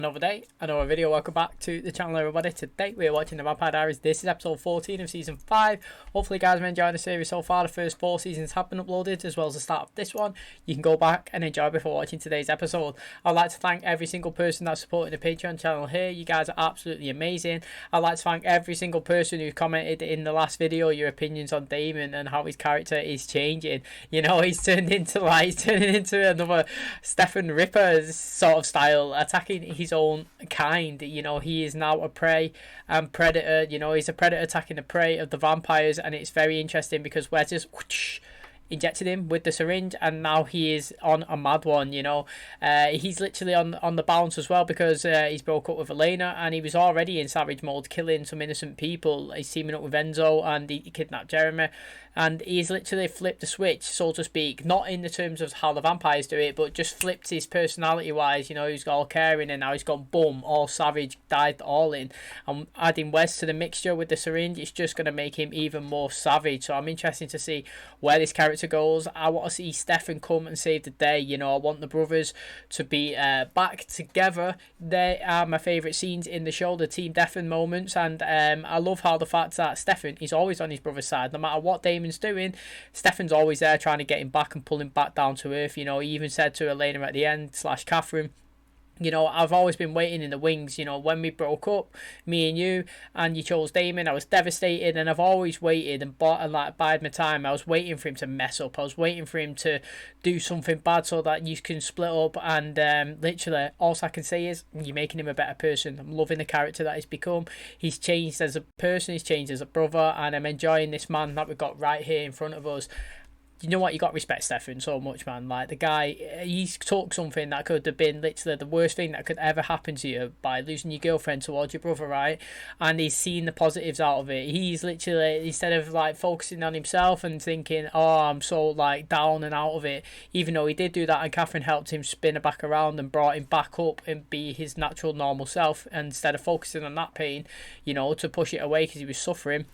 Another day, another video. Welcome back to the channel, everybody. Today we're watching the Vampire Diaries. This is episode 14 of season 5. Hopefully you guys are enjoying the series so far. The first 4 seasons have been uploaded, as well as the start of this one. You can go back and enjoy before watching today's episode. I'd like to thank every single person that's supporting the Patreon channel here. You guys are absolutely amazing. I'd like to thank every single person who commented in the last video your opinions on Damon and how his character is changing. You know, he's turning into another Stefan Ripper sort of style, attacking his own kind. You know, he is now a prey and predator. You know, he's a predator attacking the prey of the vampires, and it's very interesting because we're just injected him with the syringe, and now he is on a mad one. You know, he's literally on the bounce as well because he's broke up with Elena, and he was already in savage mode, killing some innocent people. He's teaming up with Enzo, and he kidnapped Jeremy, and he's literally flipped the switch, so to speak, not in the terms of how the vampires do it, but just flipped his personality wise. You know, he's all caring, and now he's gone boom, all savage, dived all in. And adding Wes to the mixture with the syringe, it's just going to make him even more savage. So I'm interested to see where this character goes. I want to see Stefan come and save the day. You know, I want the brothers to be back together. They are my favourite scenes in the show, the Team Stefan moments, and I love how the fact that Stefan is always on his brother's side, no matter what Damon's doing. Stefan's always there trying to get him back and pull him back down to earth. You know, he even said to Elena at the end / Katherine, you know, I've always been waiting in the wings. You know, when we broke up, me and you chose Damon, I was devastated, and I've always waited and bided my time. I was waiting for him to mess up. I was waiting for him to do something bad so that you can split up. And literally, all I can say is you're making him a better person. I'm loving the character that he's become. He's changed as a person. He's changed as a brother, and I'm enjoying this man that we've got right here in front of us. You know what, you got to respect Stefan so much, man. Like, the guy, he's took something that could have been literally the worst thing that could ever happen to you by losing your girlfriend towards your brother, right? And he's seen the positives out of it. He's literally, instead of like focusing on himself and thinking, oh, I'm so like down and out of it, even though he did do that, and Katherine helped him spin it back around and brought him back up and be his natural normal self, and instead of focusing on that pain, you know, to push it away because he was suffering,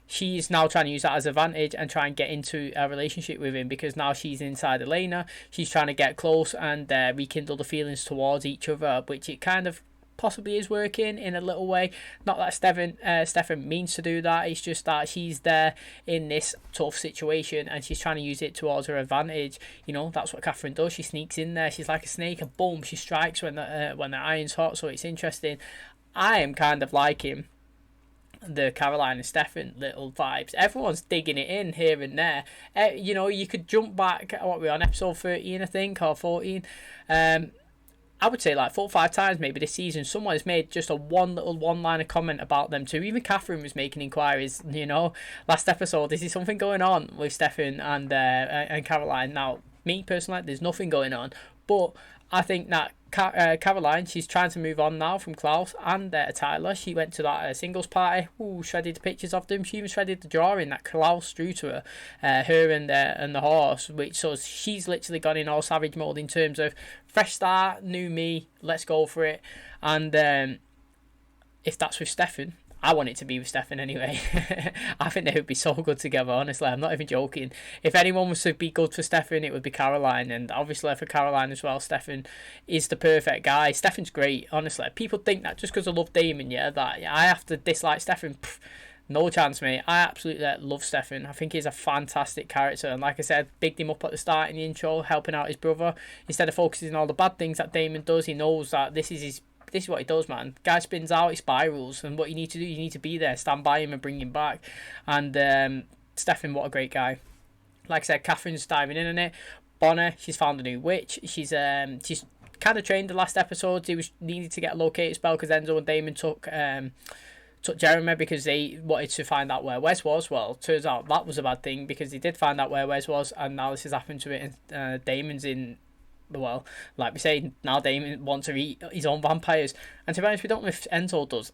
she's now trying to use that as advantage and try and get into a relationship with him, because now she's inside Elena. She's trying to get close and rekindle the feelings towards each other, which it kind of possibly is working in a little way. Not that Stefan means to do that, it's just that she's there in this tough situation and she's trying to use it towards her advantage. You know, that's what Katherine does. She sneaks in there, she's like a snake, and boom, she strikes when the iron's hot. So it's interesting. I am kind of liking the Caroline and Stefan little vibes. Everyone's digging it in here and there. You know, you could jump back, what we're on, episode 13 I think, or 14. I would say like 4 or 5 times maybe this season someone's made just a one-liner comment about them too. Even Katherine was making inquiries, you know, last episode. Is there something going on with Stefan and Caroline? Now, me personally, there's nothing going on, but I think that Caroline, she's trying to move on now from Klaus and Tyler. She went to that singles party. Ooh, shredded the pictures of them. She even shredded the drawing that Klaus drew to her, her and the horse. Which, so she's literally gone in all savage mode in terms of fresh start, new me, let's go for it. And if that's with Stefan, I want it to be with Stefan anyway. I think they would be so good together, honestly. I'm not even joking. If anyone was to be good for Stefan, it would be Caroline. And obviously for Caroline as well, Stefan is the perfect guy. Stefan's great, honestly. People think that just because I love Damon, that I have to dislike Stefan. Pff, no chance, mate. I absolutely love Stefan. I think he's a fantastic character. And like I said, bigged him up at the start in the intro, helping out his brother. Instead of focusing on all the bad things that Damon does, he knows that this is what he does, man. Guy spins out, he spirals, and what you need to do, you need to be there, stand by him and bring him back. And Stefan, what a great guy. Like I said, Catherine's diving in on it. Bonner, she's found a new witch. She's kind of trained the last episode. He was needed to get a locator spell because Enzo and Damon took Jeremy because they wanted to find out where Wes was. Well, turns out that was a bad thing because they did find out where Wes was, and now this has happened to it, and Damon's in. Well, like we say, now Damon wants to eat his own vampires. And to be honest, we don't know if Enzo does.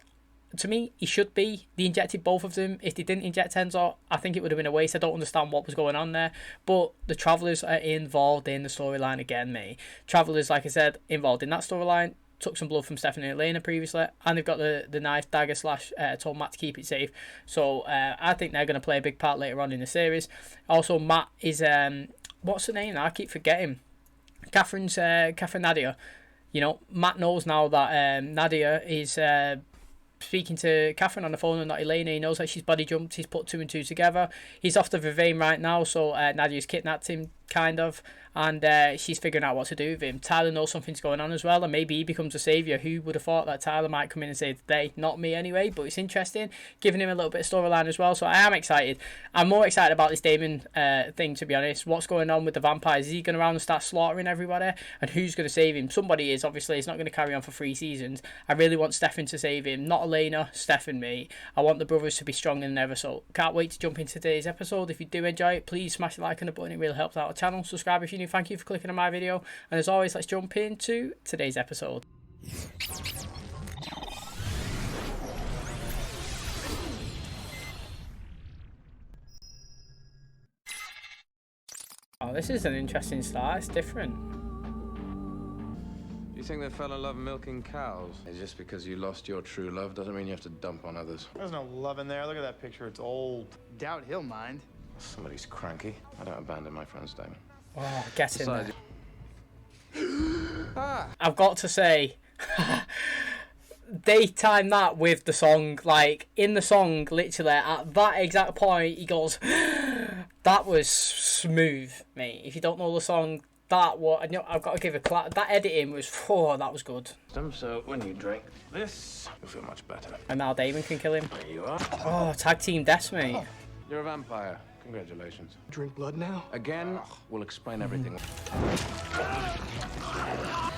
To me, he should be. They injected both of them. If they didn't inject Enzo, I think it would have been a waste. I don't understand what was going on there. But the Travellers are involved in the storyline again, mate. Travellers, like I said, involved in that storyline. Took some blood from Stefan and Elena previously. And they've got the knife, dagger, / told Matt to keep it safe. So I think they're going to play a big part later on in the series. Also, Matt is... what's the name now? I keep forgetting. Catherine Nadia. You know, Matt knows now that Nadia is speaking to Katherine on the phone and not Elena. He knows that she's body jumped. He's put 2 and 2 together. He's off to Vivain right now, so Nadia's kidnapped him, kind of, and she's figuring out what to do with him. Tyler knows something's going on as well, and maybe he becomes a saviour. Who would have thought that Tyler might come in and save the day? Not me anyway, but it's interesting, giving him a little bit of storyline as well, so I am excited. I'm more excited about this Damon thing, to be honest. What's going on with the vampires? Is he going around and start slaughtering everybody? And who's going to save him? Somebody is, obviously. It's not going to carry on for 3 seasons. I really want Stefan to save him, not Elena, Stefan, mate. I want the brothers to be stronger than ever, so can't wait to jump into today's episode. If you do enjoy it, please smash the like on the button. It really helps out the channel. Subscribe if you're new. Thank you for clicking on my video, and as always, let's jump into today's episode. Oh, this is an interesting start. It's different. You think they fell in love milking cows? Just because you lost your true love doesn't mean you have to dump on others. There's no love in there. Look at that picture. It's old. Doubt he'll mind. Somebody's cranky. I don't abandon my friends, Damon. Oh, get in there. Ah. I've got to say, they timed that with the song. Like, in the song, literally, at that exact point, he goes, that was smooth, mate. If you don't know the song, that was, I've got to give a clap. That editing was, that was good. So when you drink this, you'll feel much better. And now Damon can kill him. There you are. Oh, tag team deaths, mate. Oh, you're a vampire. Congratulations. Drink blood now? Again, we'll explain everything.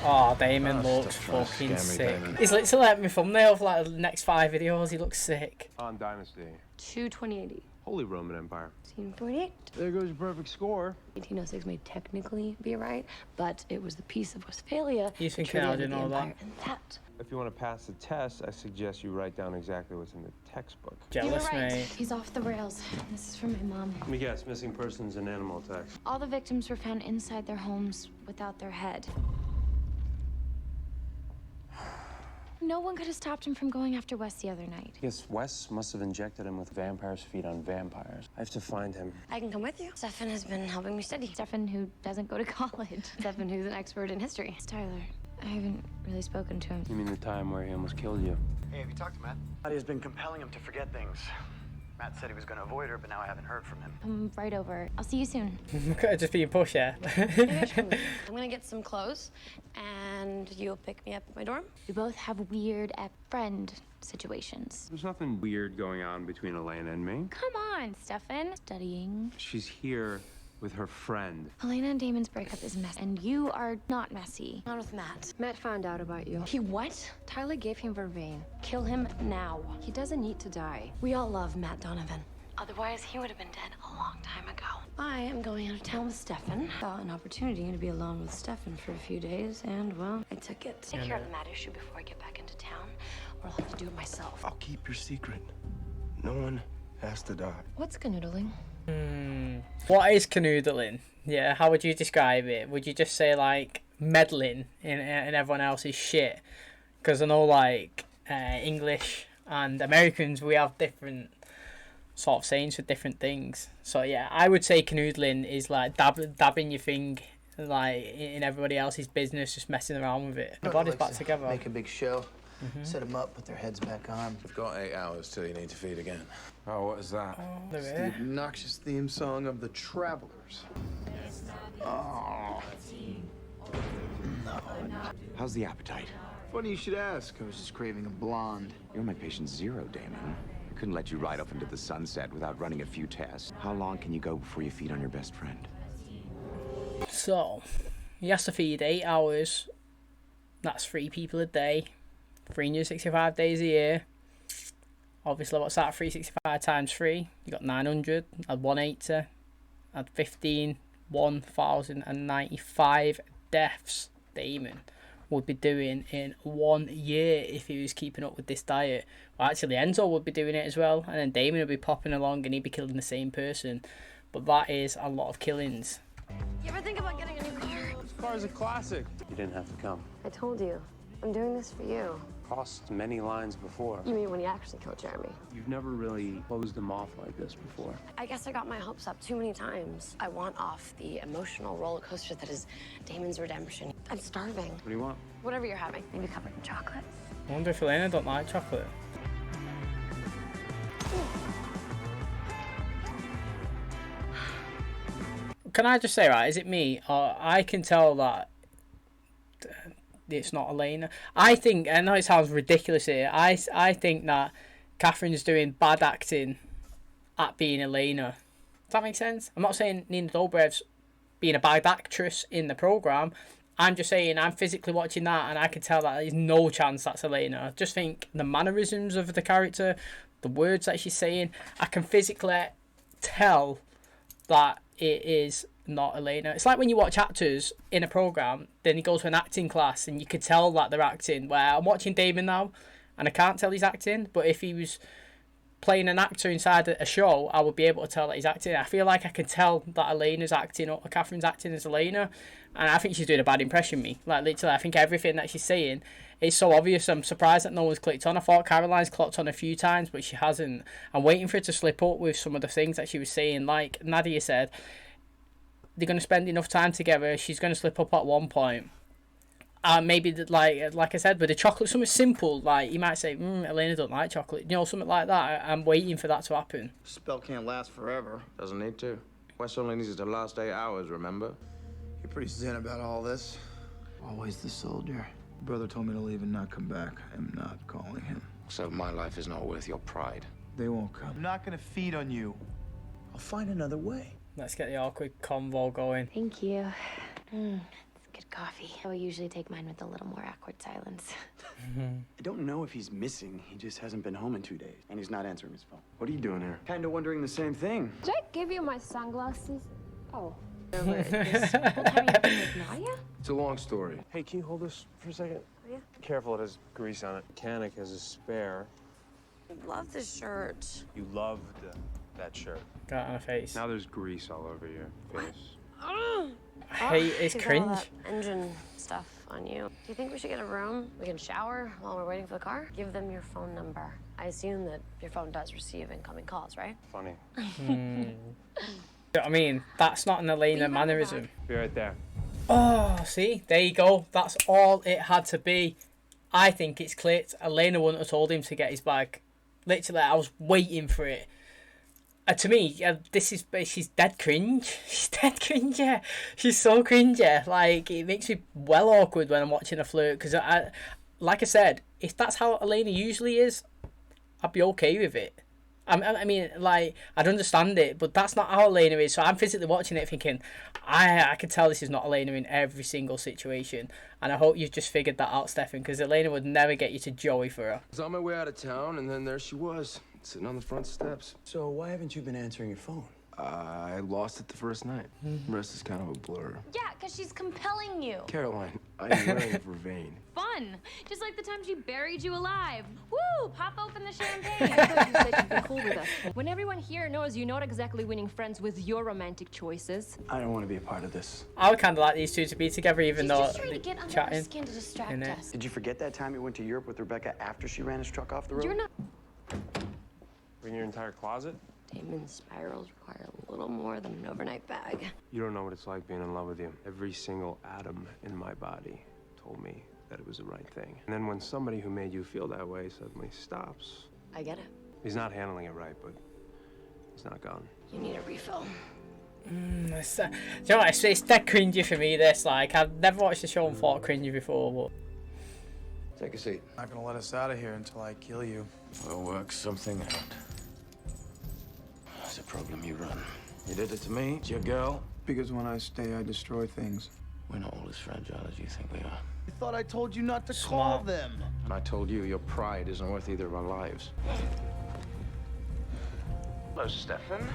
Oh, Damon looks fucking sick. Damon. He's literally like my thumbnail for like the next 5 videos. He looks sick. On Dynasty. 22080. Holy Roman Empire. 1848. There goes your perfect score. 1806 may technically be right, but it was the Peace of Westphalia. He's thinking I didn't know that. And that. If you want to pass the test, I suggest you write down exactly what's in the textbook. Jealous, You're right. mate. He's off the rails. This is from my mom. Let me guess, missing persons and animal attacks. All the victims were found inside their homes without their head. No one could have stopped him from going after Wes the other night. I guess Wes must have injected him with vampires' feed on vampires. I have to find him. I can come with you. Stefan has been helping me study. Stefan, who doesn't go to college. Stefan, who's an expert in history. It's Tyler. I haven't really spoken to him. You mean the time where he almost killed you? Hey, have you talked to Matt? Nadia's been compelling him to forget things. Matt said he was going to avoid her, but now I haven't heard from him. I'm right over. I'll see you soon. Look at her just being pushed, yeah. I'm gonna get some clothes, and you'll pick me up at my dorm. We both have weird friend situations. There's nothing weird going on between Elena and me. Come on, Stefan. Studying. She's here with her friend. Elena and Damon's breakup is messy, and you are not messy. Not with Matt. Matt found out about you. He what? Tyler gave him Vervain. Kill him now. He doesn't need to die. We all love Matt Donovan. Otherwise, he would have been dead a long time ago. I am going out of town with Stefan. Saw an opportunity to be alone with Stefan for a few days, and, well, I took it. Take care of the Matt issue before I get back into town, or I'll have to do it myself. I'll keep your secret. No one has to die. What's canoodling? What is canoodling? Yeah, how would you describe it? Would you just say, like, meddling in everyone else's shit? Because I know, like, English and Americans, we have different sort of sayings for different things. So, yeah, I would say canoodling is, like, dabbing your thing, like, in everybody else's business, just messing around with it. The body's back together. Make a big show. Set them up, put their heads back on. We've got 8 hours till you need to feed again. Oh, what is that? There It's we the are. obnoxious theme song of the Travelers. Oh. How's the appetite? Funny you should ask. I was just craving a blonde. You're my patient zero, Damon. I couldn't let you ride off into the sunset without running a few tests. How long can you go before you feed on your best friend? So, he has to feed 8 hours. That's 3 people a day. 365 days a year. Obviously, what's that? 365 times 3. You got 900. Add 180. Add 15. 1,095 deaths Damon would be doing in 1 year if he was keeping up with this diet. Well, actually, Enzo would be doing it as well. And then Damon would be popping along and he'd be killing the same person. But that is a lot of killings. You ever think about getting a new car? This car's a classic. You didn't have to come. I told you. I'm doing this for you. crossed many lines before. You mean when he actually killed Jeremy? You've never really closed him off like this before. I guess I got my hopes up too many times. I want off the emotional roller coaster that is Damon's redemption. I'm starving. What do you want? Whatever you're having. Maybe covered in chocolate. I wonder if Elena don't like chocolate. Can I just say, right, is it me, or I can tell that it's not Elena? I think, I know it sounds ridiculous here, I think that Catherine's doing bad acting at being Elena. Does that make sense? I'm not saying Nina Dobrev's being a bad actress in the programme. I'm just saying I'm physically watching that and I can tell that there's no chance that's Elena. I just think the mannerisms of the character, the words that she's saying, I can physically tell that it is not Elena. It's like when you watch actors in a programme, then he goes to an acting class and you could tell that they're acting. Where I'm watching Damon now and I can't tell he's acting, but if he was playing an actor inside a show, I would be able to tell that he's acting. I feel like I can tell that Elena's acting or Catherine's acting as Elena, and I think she's doing a bad impression of me. Like, literally, I think everything that she's saying is so obvious. I'm surprised that no one's clicked on. I thought Caroline's clocked on a few times, but she hasn't. I'm waiting for her to slip up with some of the things that she was saying. Like Nadia said, they're going to spend enough time together. She's going to slip up at one point. Maybe like I said, with the chocolate, something simple, like you might say, Elena don't like chocolate, you know, something like that. I'm waiting for that to happen. Spell can't last forever. Doesn't need to. West only needs it to last 8 hours, remember? You're pretty zen about all this. Always the soldier. Brother told me to leave and not come back. I'm not calling him. So my life is not worth your pride. They won't come. I'm not gonna feed on you. I'll find another way. Let's get the awkward convo going. Thank you. It's good coffee. I will usually take mine with a little more awkward silence. I don't know if he's missing. He just hasn't been home in 2 days. And he's not answering his phone. What are you doing here? Kind of wondering the same thing. Did I give you my sunglasses? Oh. This whole time you've been with Nadia? It's a long story. Hey, can you hold this for a second? Oh, yeah. Careful, it has grease on it. Mechanic has a spare. I love this shirt. You loved that shirt. Got it on her face. Now there's grease all over your face. I hate it's All cringe. that engine stuff on you. Do you think we should get a room? We can shower while we're waiting for the car? Give them your phone number. I assume that your phone does receive incoming calls, right? Funny. I mean, that's not an Elena mannerism. Be right there. Oh, see? There you go. That's all it had to be. I think it's clicked. Elena wouldn't have told him to get his bag. Literally, I was waiting for it. To me, she's dead cringe. She's dead cringe, yeah. She's so cringe, yeah. Like, it makes me well awkward when I'm watching a flirt. Because, like I said, if that's how Elena usually is, I'd be okay with it. I mean, like, I'd understand it, but that's not how Elena is. So I'm physically watching it thinking, I can tell this is not Elena in every single situation. And I hope you've just figured that out, Stefan, because Elena would never get you to Joey for her. I was on my way out of town, and then there she was, sitting on the front steps. So why haven't you been answering your phone? I lost it the first night. The rest is kind of a blur. Yeah, because she's compelling you. Caroline, I'm wearing vervain. Fun. Just like the time she buried you alive. Woo! Pop open the champagne. I thought you said you'd be cool with us. When everyone here knows you're not exactly winning friends with your romantic choices. I don't want to be a part of this. I would kind of like these two to be together, even She's though just trying to get under our skin to distract us. Did you forget that time you went to Europe with Rebecca after she ran his truck off the road? You're not... Bring your entire closet? Damon's spirals require a little more than an overnight bag. You don't know what it's like being in love with you. Every single atom in my body told me that it was the right thing. And then when somebody who made you feel that way suddenly stops. I get it. He's not handling it right, but he's not gone. You need a refill. Do you know what? It's dead cringy for me, this. Like, I've never watched the show and thought cringy before, but... Take a seat. Not gonna let us out of here until I kill you. We'll work something out. It's a program you run. You did it to me, it's your girl. Because when I stay, I destroy things. We're not all as fragile as you think we are. I thought I told you not to Smart. call them. And I told you your pride isn't worth either of our lives. Hello, Stefan.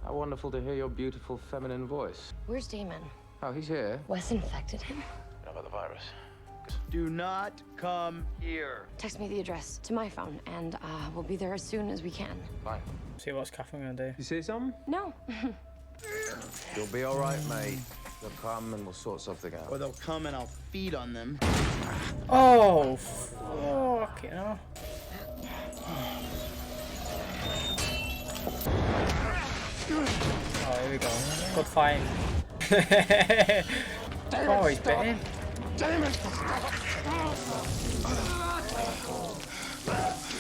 How wonderful to hear your beautiful feminine voice. Where's Damon? Oh, he's here. Wes infected him? How about the virus? Do not come here. Text me the address to my phone, and we'll be there as soon as we can. Fine. See what's Catherine gonna do. You say something? No. You'll be all right, mate. They'll come and we'll sort something out. Or they'll come and I'll feed on them. Oh, fuck. Fuck it, no. Oh, here we go. Good fight. Oh, he's bitten. Damon!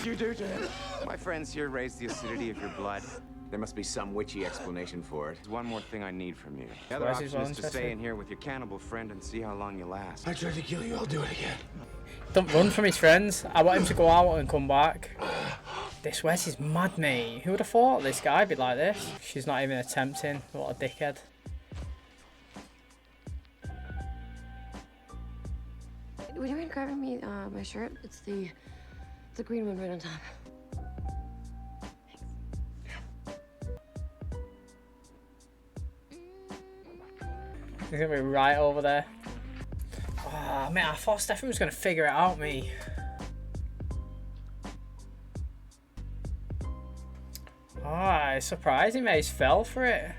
You do to him. My friends here raise the acidity of your blood. There must be some witchy explanation for it. There's one more thing I need from you. The other option is to stay in here with your cannibal friend and see how long you last. I tried to kill you, I'll do it again. Don't run from his friends. I want him to go out and come back. This Wes is mad, mate. Who would have thought this guy'd be like this? She's not even attempting. What a dickhead. Would you mind grabbing me my shirt? It's the green one right on top. He's gonna be right over there. Oh, man, I thought Stefan was gonna figure it out, me. Oh, it's surprising, mate. He's fell for it.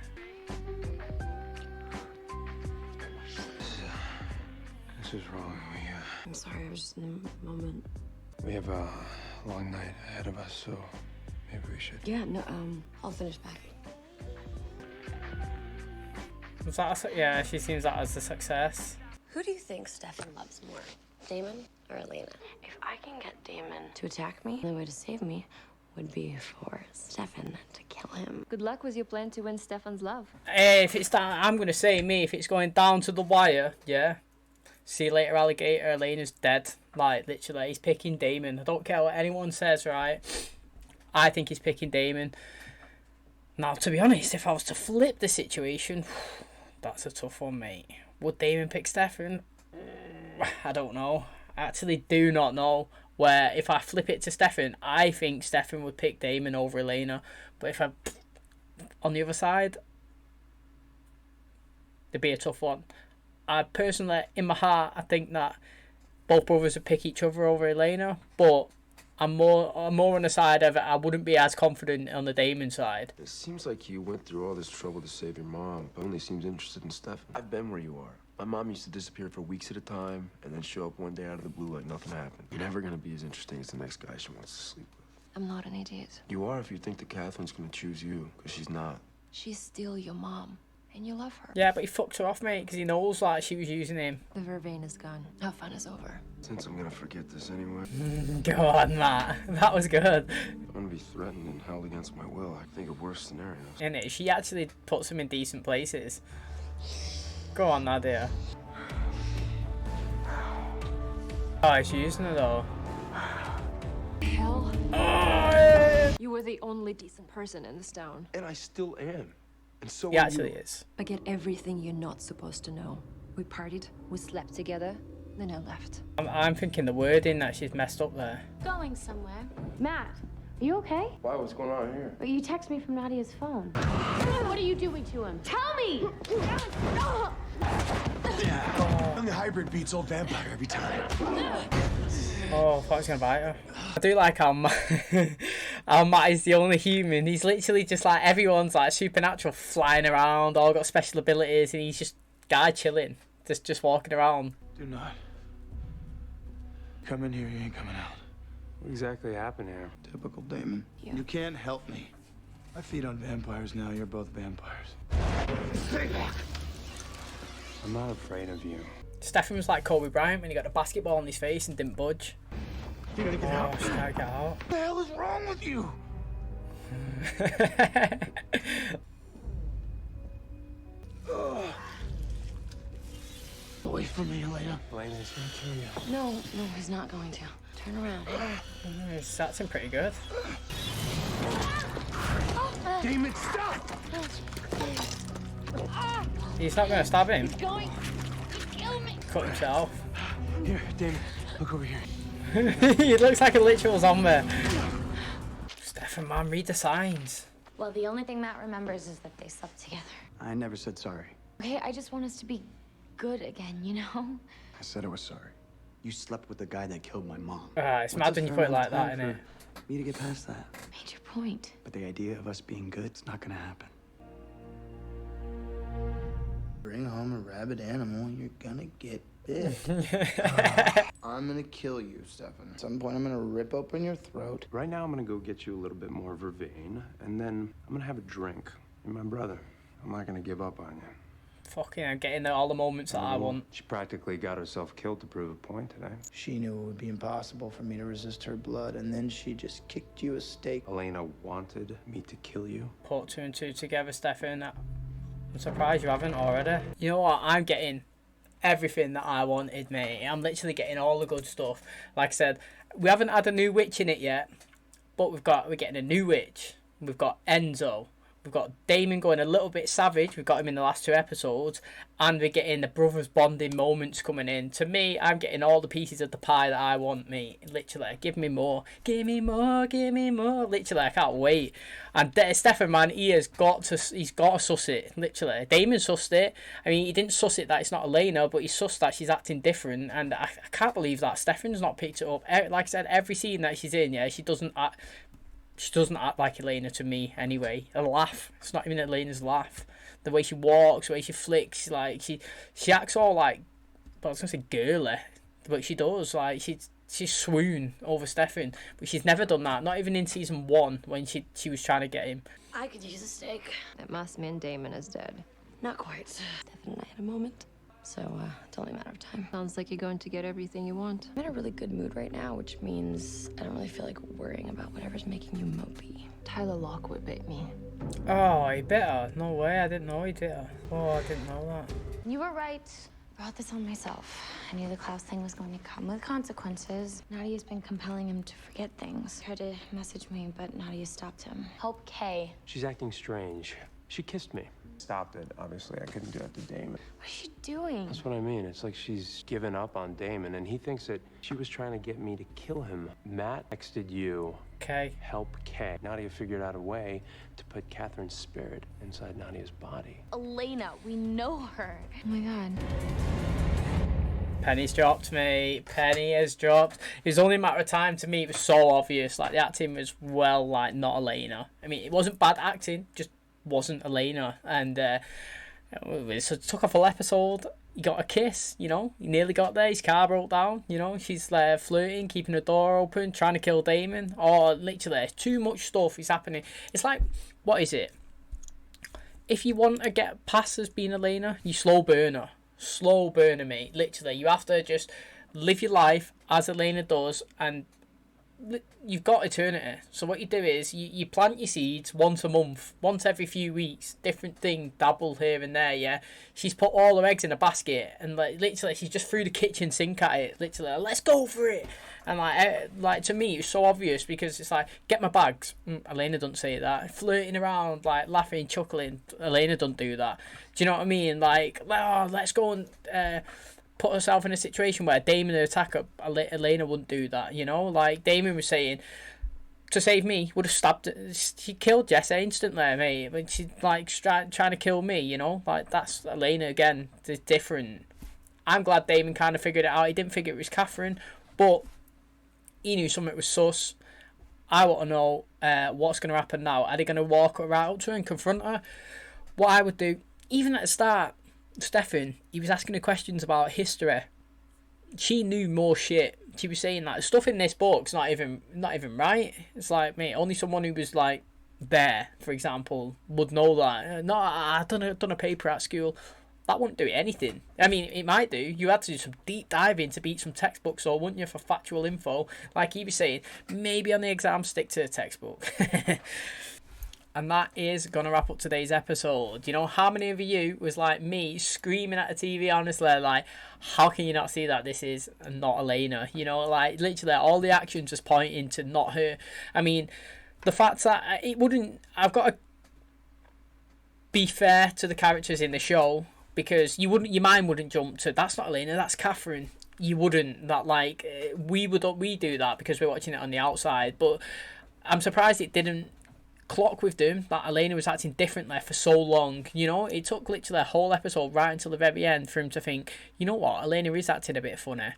This is wrong. I'm sorry, I was just in a moment. We have a long night ahead of us, so maybe we should. Yeah, no, I'll finish packing. Was that yeah, she seems that as a success. Who do you think Stefan loves more, Damon or Elena? If I can get Damon to attack me, the only way to save me would be for Stefan to kill him. Good luck with your plan to win Stefan's love. If it's that, I'm gonna say me. If it's going down to the wire, yeah. See you later, alligator. Elena's dead. Like, literally, he's picking Damon. I don't care what anyone says, right? I think he's picking Damon. Now, to be honest, if I was to flip the situation, that's a tough one, mate. Would Damon pick Stefan? I don't know. I actually do not know. Where, if I flip it to Stefan, I think Stefan would pick Damon over Elena. But if I... on the other side, it'd be a tough one. I personally, in my heart, I think that both brothers would pick each other over Elena, but I'm more on the side of it. I wouldn't be as confident on the Damon side. It seems like you went through all this trouble to save your mom, but only seems interested in Stefan. I've been where you are. My mom used to disappear for weeks at a time and then show up one day out of the blue like nothing happened. You're never gonna be as interesting as the next guy she wants to sleep with. I'm not an idiot. You are if you think that Catherine's gonna choose you, because she's not. She's still your mom, and you love her. Yeah, but he fucked her off, mate, because he knows like she was using him. The vervain is gone. Our fun is over. Since I'm gonna forget this anyway. Go on, Matt. That was good. I'm gonna be threatened and held against my will. I think of worse scenarios. And she actually puts him in decent places. Go on, Nadia. Oh, she's using her though. Hell. Oh, yeah. You were the only decent person in this town. And I still am. And so He actually is. I get everything you're not supposed to know. We partied, We slept together, then I left. I'm thinking the wording that she's messed up there. Going somewhere. Matt, are you okay? Why? What's going on here? But you text me from Nadia's phone. What are you doing to him? Tell me! And the hybrid beats old vampire every time. Oh, I thought I was gonna bite her. I do like how Matt is the only human. He's literally just like everyone's like supernatural, flying around, all got special abilities, and he's just guy chilling, just walking around. Do not come in here. You ain't coming out. What exactly happened here? Typical Damon. Yeah. You can't help me. I feed on vampires now. You're both vampires. I'm not afraid of you. Stefan was like Kobe Bryant when he got the basketball in his face and didn't budge. You gotta get out. She gotta get out. What the hell is wrong with you? Away from me, Elena. Elena's gonna kill you. No, he's not going to. Turn around. He's acting pretty good. Damon, stop! He's not gonna stab him. Going to kill me. Cut himself. Here, Damon, look over here. He looks like a literal zombie. Stefan, man, read the signs. Well, the only thing Matt remembers is that they slept together. I never said sorry. Okay, I just want us to be good again, you know? I said I was sorry. You slept with the guy that killed my mom. It's mad when you put it like that, innit? Me to get past that. Made your point. But the idea of us being good, it's not gonna happen. Bring home a rabid animal, you're gonna get bitch. I'm gonna kill you, Stefan. At some point, I'm gonna rip open your throat. Right now, I'm gonna go get you a little bit more vervain, and then I'm gonna have a drink. You're my brother. I'm not gonna give up on you. Fucking, I'm getting all the moments that I want. She practically got herself killed to prove a point today. She knew it would be impossible for me to resist her blood, and then she just kicked you a steak. Elena wanted me to kill you. Put 2 and 2 together, Stefan. I'm surprised you haven't already. You know what? I'm getting everything that I wanted, mate. I'm literally getting all the good stuff. Like I said, we haven't had a new witch in it yet, but we're getting a new witch. We've got Enzo. We've got Damon going a little bit savage. We've got him in the last 2 episodes. And we're getting the brothers bonding moments coming in. To me, I'm getting all the pieces of the pie that I want, mate. Literally, give me more. Give me more, give me more. Literally, I can't wait. And Stefan, man, he's got to suss it. Literally. Damon sussed it. I mean, he didn't suss it that it's not Elena, but he sussed that she's acting different. And I can't believe that Stefan's not picked it up. Like I said, every scene that she's in, yeah, she doesn't act like Elena to me anyway. A laugh. It's not even Elena's laugh. The way she walks, the way she flicks, like she acts all like, well, I was gonna say girly, but she does. Like she's swoon over Stefan, but she's never done that. Not even in season 1 when she was trying to get him. I could use a steak. That must mean Damon is dead. Not quite. Stefan and I had a moment. So, it's only a matter of time. Sounds like you're going to get everything you want. I'm in a really good mood right now, which means I don't really feel like worrying about whatever's making you mopey. Tyler Lockwood bit me. Oh, he bit her. No way, I didn't know he did her. Oh, I didn't know that. You were right. I brought this on myself. I knew the Klaus thing was going to come with consequences. Nadia's been compelling him to forget things. He tried to message me, but Nadia stopped him. Help Kay. She's acting strange. She kissed me. Stopped it. Obviously, I couldn't do that to Damon. What is she doing? That's what I mean. It's like she's given up on Damon, and he thinks that she was trying to get me to kill him. Matt texted you. Kay. Help Kay. Nadia figured out a way to put Katherine's spirit inside Nadia's body. Elena, we know her. Oh my god. Penny's dropped, mate. Penny has dropped. It was only a matter of time to me. It was so obvious. Like, the acting was, well, like, not Elena. I mean, it wasn't bad acting, just wasn't Elena. And it took a full episode. He got a kiss, you know. He nearly got there. His car broke down, you know. She's flirting, keeping the door open, trying to kill Damon. Oh, literally, too much stuff is happening. It's like, what is it? If you want to get past as being Elena, you slow burner. Slow burner, mate. Literally, you have to just live your life as Elena does, and you've got eternity. So what you do is you plant your seeds once a month, once every few weeks, different thing, dabble here and there. Yeah, she's put all her eggs in a basket, and literally she just threw the kitchen sink at it. Literally, let's go for it. And like to me, it's so obvious because it's like, get my bags. Elena doesn't say that. Flirting around, like laughing, chuckling. Elena doesn't do that. Do you know what I mean? Like, oh, let's go and put herself in a situation where Damon would attack her. Elena wouldn't do that, you know? Like, Damon was saying, to save me, would have stabbed her. She killed Jesse instantly, mate. When she's, like, trying to kill me, you know? Like, that's Elena again. It's different. I'm glad Damon kind of figured it out. He didn't figure it was Katherine, but he knew something was sus. I want to know what's going to happen now. Are they going to walk right up to her and confront her? What I would do, even at the start, Stefan, he was asking her questions about history. She knew more shit. She was saying like, stuff in this book's not even right. It's like, mate, only someone who was like there, for example, would know that. No, I done a paper at school. That wouldn't do anything. I mean, it might do. You had to do some deep diving to beat some textbooks, or wouldn't you, for factual info? Like he was saying, maybe on the exam stick to the textbook. And that is going to wrap up today's episode. You know, how many of you was like me screaming at the TV, honestly, like, how can you not see that this is not Elena? You know, like, literally all the actions just pointing to not her. I mean, the fact that it wouldn't... I've got to be fair to the characters in the show, because your mind wouldn't jump to, that's not Elena, that's Katherine. You wouldn't. That, like, we do that because we're watching it on the outside. But I'm surprised it didn't clock with them that Elena was acting differently for so long. You know, it took literally a whole episode right until the very end for him to think, you know what, Elena is acting a bit funny.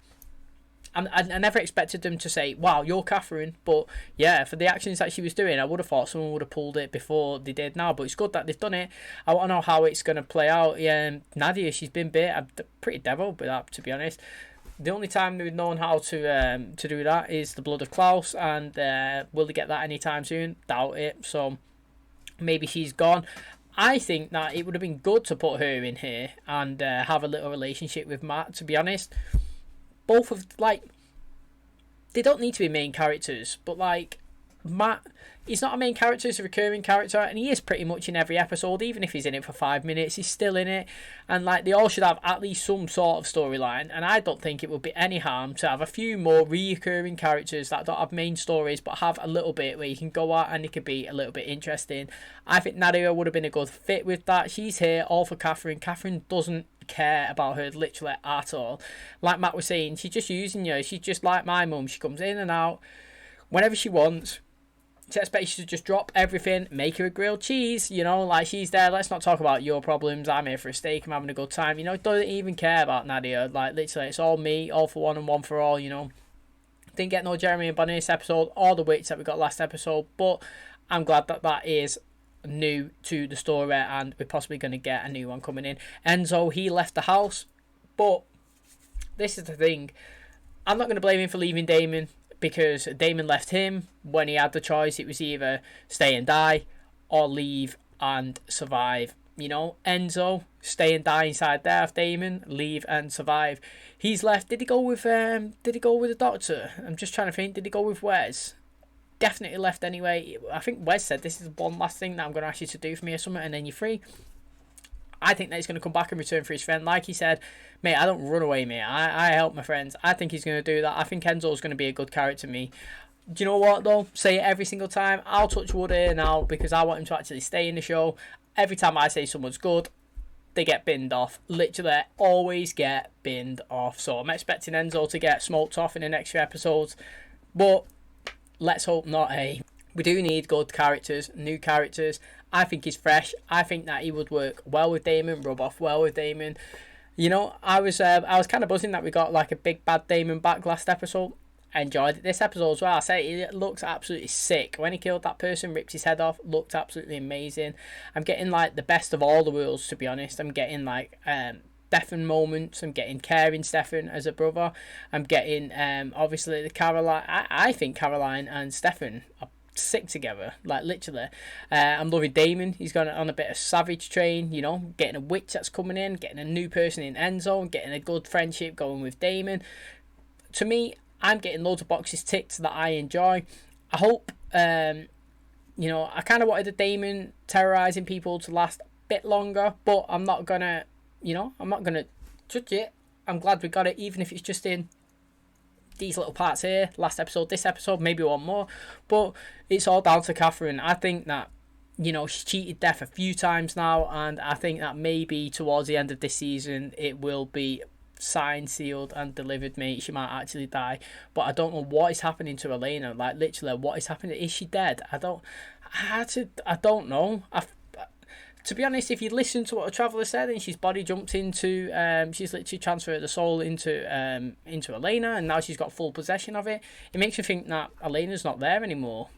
I never expected them to say, wow, you're Katherine. But yeah, for the actions that she was doing, I would have thought someone would have pulled it before they did now. But it's good that they've done it. I want to know how it's going to play out. Yeah, Nadia, she's been bit. I'm pretty devilled with that, to be honest. The only time we've known how to do that is the blood of Klaus. And will they get that anytime soon? Doubt it. So maybe she's gone. I think that it would have been good to put her in here and have a little relationship with Matt, to be honest. Both of, like, they don't need to be main characters, but, like, Matt, he's not a main character, he's a recurring character, and he is pretty much in every episode. Even if he's in it for 5 minutes, he's still in it. And, like, they all should have at least some sort of storyline, and I don't think it would be any harm to have a few more recurring characters that don't have main stories, but have a little bit where you can go out and it could be a little bit interesting. I think Nadia would have been a good fit with that. She's here all for Katherine. Katherine doesn't care about her literally at all. Like Matt was saying, she's just using you. She's just like my mum. She comes in and out whenever she wants. She expects you to just drop everything, make her a grilled cheese, you know, like she's there. Let's not talk about your problems. I'm here for a steak. I'm having a good time. You know, doesn't even care about Nadia. Like, literally, it's all me, all for one and one for all, you know. Didn't get no Jeremy and Bonnie this episode, or the witch that we got last episode, but I'm glad that that is new to the story, and we're possibly going to get a new one coming in. Enzo, he left the house, but this is the thing, I'm not going to blame him for leaving Damon, because Damon left him when he had the choice. It was either stay and die or leave and survive. You know, Enzo, stay and die inside there of Damon, leave and survive. He's left. Did he go with the doctor? I'm just trying to think. Did he go with Wes? Definitely left anyway. I think Wes said, this is one last thing that I'm going to ask you to do for me or something, and then you're free. I think that he's going to come back and return for his friend. Like he said, mate, I don't run away, mate. I help my friends. I think he's going to do that. I think Enzo's going to be a good character to me. Do you know what, though? Say it every single time. I'll touch wood here now because I want him to actually stay in the show. Every time I say someone's good, they get binned off. Literally, always get binned off. So I'm expecting Enzo to get smoked off in the next few episodes. But let's hope not, hey. We do need good characters, new characters. I think he's fresh. I think that he would work well with Damon, rub off well with Damon. You know, I was kind of buzzing that we got like a big bad Damon back last episode. I enjoyed it this episode as well. I say it looks absolutely sick. When he killed that person, ripped his head off, looked absolutely amazing. I'm getting like the best of all the worlds, to be honest. I'm getting like Stefan moments. I'm getting caring Stefan as a brother. I'm getting obviously the Caroline. I think Caroline and Stefan are sick together, like literally. I'm loving Damon. He's gone on a bit of savage train, you know, getting a witch that's coming in, getting a new person in Enzo, and getting a good friendship going with Damon. To me, I'm getting loads of boxes ticked that I enjoy. I hope, you know, I kind of wanted the Damon terrorizing people to last a bit longer, but I'm not gonna, you know, I'm not gonna judge it. I'm glad we got it, even if it's just in these little parts here, last episode, this episode, maybe one more. But it's all down to Katherine. I think that, you know, she cheated death a few times now, and I think that maybe towards the end of this season it will be signed, sealed and delivered, mate. She might actually die, but I don't know what is happening to Elena. Like, literally, what is happening? Is she dead? I don't know. To be honest, if you listen to what a traveller said, and she's body jumped into, she's literally transferred the soul into Elena, and now she's got full possession of it. It makes me think that Elena's not there anymore.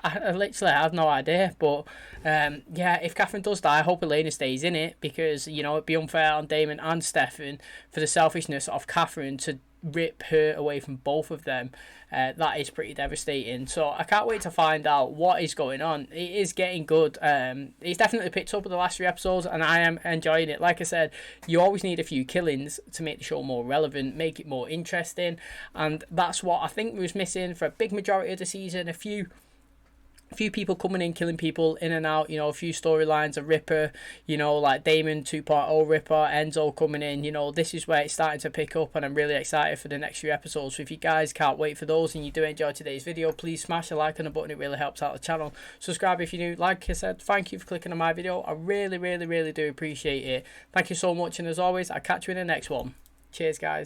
I literally have no idea, but yeah, if Katherine does die, I hope Elena stays in it, because, you know, it'd be unfair on Damon and Stefan for the selfishness of Katherine to rip her away from both of them. That is pretty devastating. So I can't wait to find out what is going on. It is getting good. It's definitely picked up in the last 3 episodes, and I am enjoying it. Like I said, you always need a few killings to make the show more relevant, make it more interesting, and that's what I think was missing for a big majority of the season. A few people coming in, killing people in and out, you know, a few storylines, a Ripper, you know, like Damon 2.0 Ripper, Enzo coming in, you know, this is where it's starting to pick up, and I'm really excited for the next few episodes. So if you guys can't wait for those and you do enjoy today's video, please smash a like on the button. It really helps out the channel. Subscribe if you're new. Like I said, thank you for clicking on my video. I really do appreciate it. Thank you so much, and as always, I'll catch you in the next one. Cheers, guys.